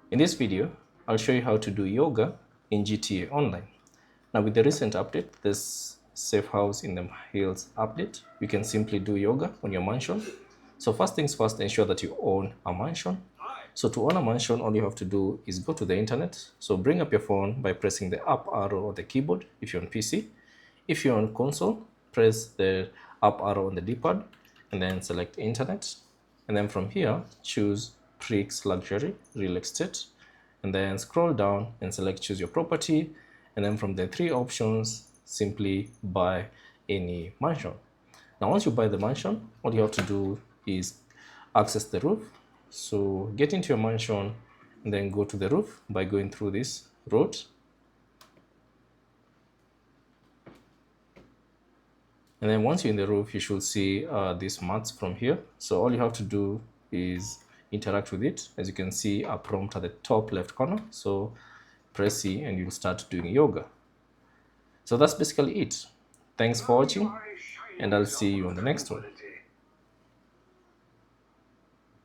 In this video, I'll show you how to do yoga in GTA Online. Now with the recent update, this Safe House in the Hills update, you can simply do yoga on your mansion. So first things first, ensure that you own a mansion. So to own a mansion, all you have to do is go to the internet. So bring up your phone by pressing the up arrow on the keyboard if you're on PC. If you're on console, press the up arrow on the D-pad and then select internet. And then from here, choose Prix Luxury Real Estate. And then scroll down and select choose your property. And then from the three options, simply buy any mansion. Now, once you buy the mansion, all you have to do is access the roof. So get into your mansion and then go to the roof by going through this road. And then once you're in the roof, you should see these mats from here. So all you have to do is interact with it. As you can see, a prompt at the top left corner. So press C and you'll start doing yoga. So that's basically it. Thanks for watching, and I'll see you on the next one.